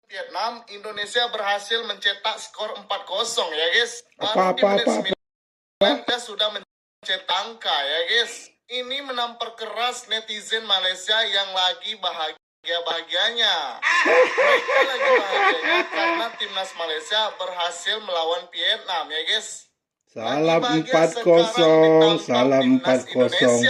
Vietnam, Indonesia berhasil mencetak skor 4-0 ya guys. Baru di menit 9 kita sudah mencetak angka ya guys. Ini memperkeras netizen Malaysia yang lagi bahagia-bahagianya. Mereka lagi bahagianya karena timnas Malaysia berhasil melawan Vietnam ya guys. Salam 4-0, salam 4-0.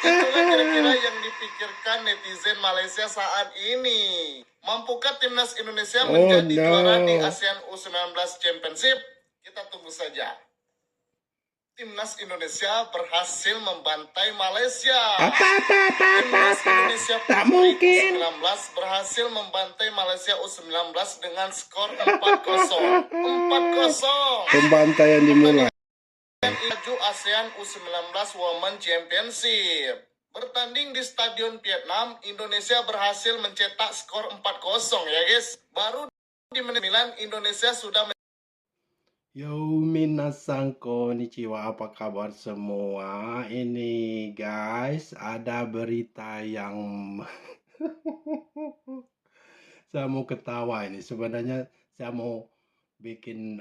Itulah kira-kira yang dipikirkan netizen Malaysia saat ini. Mampukah timnas Indonesia menjadi juara di ASEAN U19 Championship? Kita tunggu saja. Timnas Indonesia berhasil membantai Malaysia. Timnas Indonesia Putri U19 berhasil membantai Malaysia U19 dengan skor 4-0. 4-0. Pembantaian dimulai. Maju ASEAN U19 Women Championship. Bertanding di Stadion Vietnam, Indonesia berhasil mencetak skor 4-0 ya guys. Baru di menit 9 Indonesia sudah Yo minasan konnichiwa, apa kabar semua? Ini guys, ada berita yang saya mau ketawa ini. Sebenarnya saya mau bikin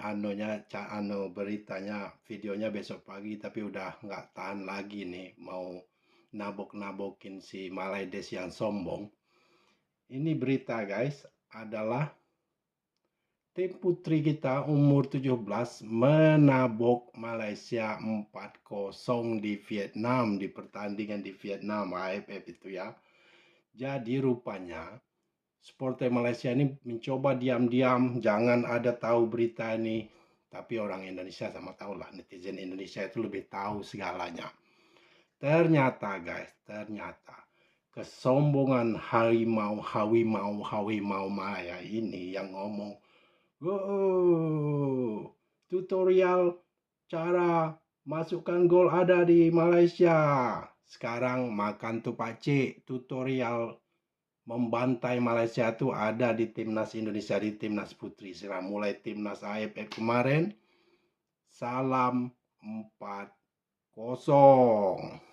beritanya, videonya besok pagi, tapi udah nggak tahan lagi nih, mau nabok-nabokin si Malaides yang sombong. Ini berita guys, adalah tim putri kita umur 17 menabok Malaysia 4-0 di Vietnam, di pertandingan di Vietnam AFF itu ya. Jadi rupanya supporter Malaysia ini mencoba diam-diam, jangan ada tahu berita ini. Tapi orang Indonesia sama tahu lah, netizen Indonesia itu lebih tahu segalanya. Ternyata guys, kesombongan Hawimau Maya ini yang ngomong, tutorial cara masukkan gol ada di Malaysia. Sekarang makan tupak cik, tutorial membantai Malaysia itu ada di timnas Indonesia, di timnas putri. Sekarang mulai timnas AFF kemarin, salam 4-0.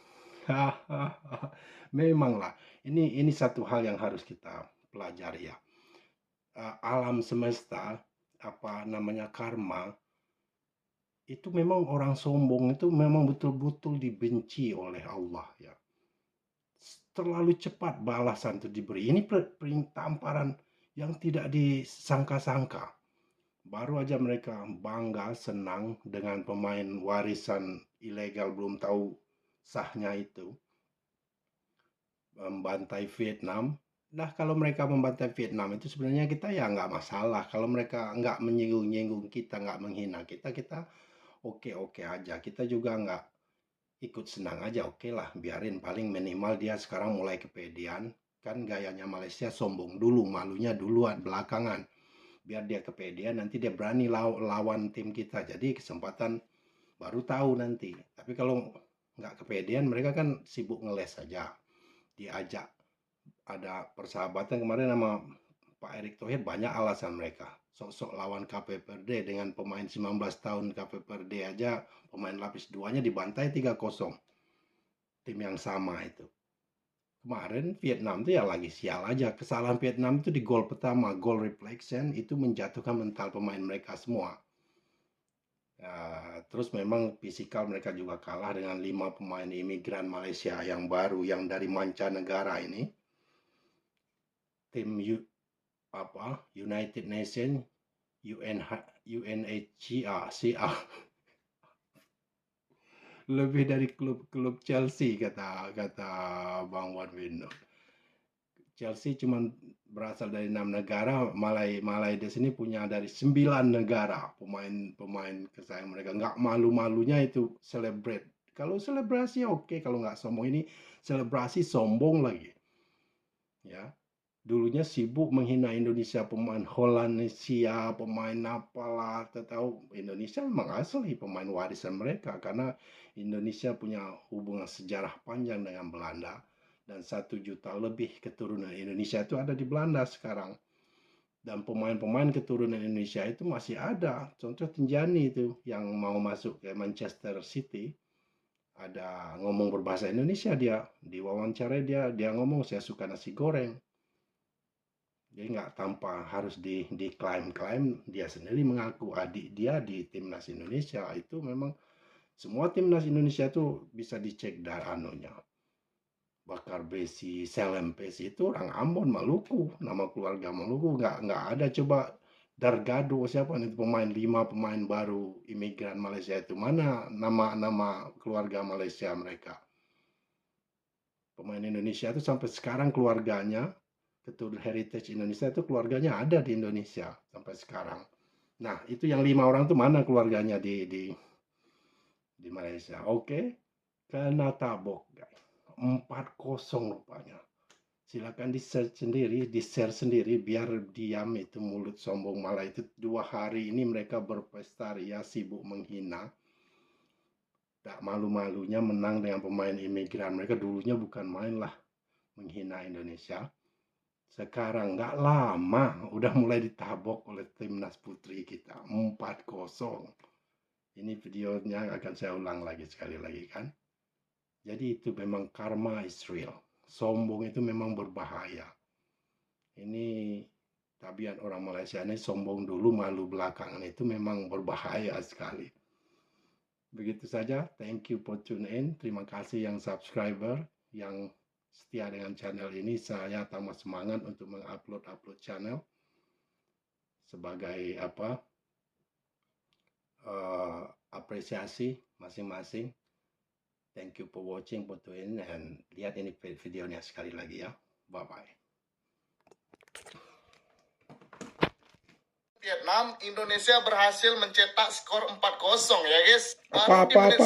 Memanglah, ini satu hal yang harus kita pelajari ya. Alam semesta, apa namanya, karma, itu memang orang sombong itu memang betul-betul dibenci oleh Allah ya. Terlalu cepat balasan itu diberi. Ini tamparan yang tidak disangka-sangka. Baru aja mereka bangga, senang dengan pemain warisan ilegal, belum tahu sahnya itu, membantai Vietnam. Nah, kalau mereka membantai Vietnam itu sebenarnya kita ya nggak masalah. Kalau mereka nggak menyinggung-nyinggung kita, nggak menghina kita, kita oke-oke aja. Kita juga nggak ikut senang aja, oke lah, biarin, paling minimal dia sekarang mulai kepedean. Kan gayanya Malaysia sombong dulu, malunya duluan, belakangan. Biar dia kepedean, nanti dia berani lawan tim kita. Jadi kesempatan baru tahu nanti. Tapi kalau nggak kepedean, mereka kan sibuk ngeles saja. Diajak ada persahabatan kemarin sama Pak Erick Thohir, banyak alasan mereka. Sok-sok lawan KPPRD dengan pemain 19 tahun KPPRD aja, pemain lapis 2-nya dibantai 3-0. Tim yang sama itu. Kemarin Vietnam tuh ya lagi sial aja. Kesalahan Vietnam itu di gol pertama, gol reflection, itu menjatuhkan mental pemain mereka semua. Terus memang fisikal mereka juga kalah dengan 5 pemain imigran Malaysia yang baru, yang dari mancanegara ini. Tim United Nations, UNHCR, lebih dari klub Chelsea, kata Bang Warwindo. Chelsea cuma berasal dari 6 negara, Malai di sini punya dari 9 negara pemain kesayangan mereka. Nggak malu-malunya itu celebrate. Kalau selebrasi oke, kalau nggak sombong, ini selebrasi sombong lagi. Ya. Dulunya sibuk menghina Indonesia, pemain Hollandia, pemain apalah, tahu Indonesia memang asli pemain warisan mereka, karena Indonesia punya hubungan sejarah panjang dengan Belanda, dan 1 juta lebih keturunan Indonesia itu ada di Belanda sekarang. Dan pemain-pemain keturunan Indonesia itu masih ada. Contoh Tinjani itu yang mau masuk ke Manchester City, ada ngomong berbahasa Indonesia, dia diwawancara, dia ngomong, saya suka nasi goreng. Dia nggak tanpa harus diklaim-klaim, dia sendiri mengaku adik dia di timnas Indonesia. Itu memang semua timnas Indonesia itu bisa dicek dari anunya. Bakar Besi, Selempes itu orang Ambon, Maluku, nama keluarga Maluku. Nggak ada coba Dargado siapa nih pemain 5 pemain baru imigran Malaysia itu, mana nama keluarga Malaysia mereka. Pemain Indonesia itu sampai sekarang keluarganya, Ketua Heritage Indonesia itu keluarganya ada di Indonesia sampai sekarang. Nah, itu yang 5 orang itu mana keluarganya di Malaysia. Oke, kena tabok, guys. 4-0 rupanya. Silakan di-share sendiri biar diam itu mulut sombong. Malah itu 2 hari ini mereka berpesta ria, sibuk menghina. Tak malu-malunya menang dengan pemain imigran. Mereka dulunya bukan main lah menghina Indonesia. Sekarang nggak lama udah mulai ditabok oleh timnas putri kita 4-0. Ini videonya akan saya ulang lagi sekali lagi kan. Jadi itu memang karma is real. Sombong itu memang berbahaya. Ini tabiat orang Malaysia ini, sombong dulu malu belakangan, itu memang berbahaya sekali. Begitu saja, thank you for tune in. Terima kasih yang subscriber, yang setia dengan channel ini. Saya tambah semangat untuk mengupload channel sebagai apresiasi masing-masing. Thank you for watching, for tune in, and lihat ini videonya sekali lagi ya. Bye-bye. Vietnam, Indonesia berhasil mencetak skor 4-0 ya guys. Baru di menit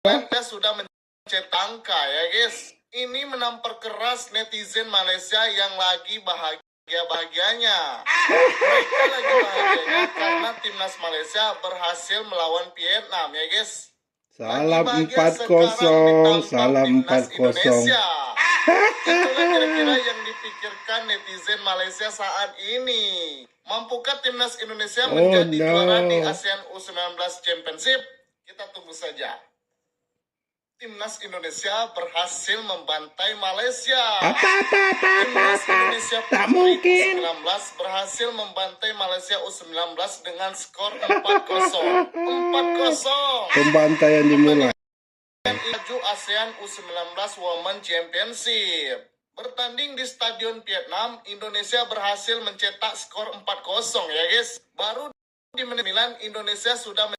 9 dia sudah mencetak angka ya guys. Ini memperkeras netizen Malaysia yang lagi bahagia-bahagianya. Mereka lagi bahagianya karena timnas Malaysia berhasil melawan Vietnam ya guys. Salam 4-0, salam 4-0. Itulah kira-kira yang dipikirkan netizen Malaysia saat ini. Mampukah timnas Indonesia menjadi juara di ASEAN U19 Championship? Kita tunggu saja. Timnas Indonesia berhasil membantai Malaysia. Timnas Indonesia tak mungkin. U19 berhasil membantai Malaysia U19 dengan skor 4-0. 4-0. Pembantaian dimulai. Maju ASEAN U19 Women Championship. Bertanding di Stadion Vietnam, Indonesia berhasil mencetak skor 4-0 ya guys. Baru di menit 9 Indonesia sudah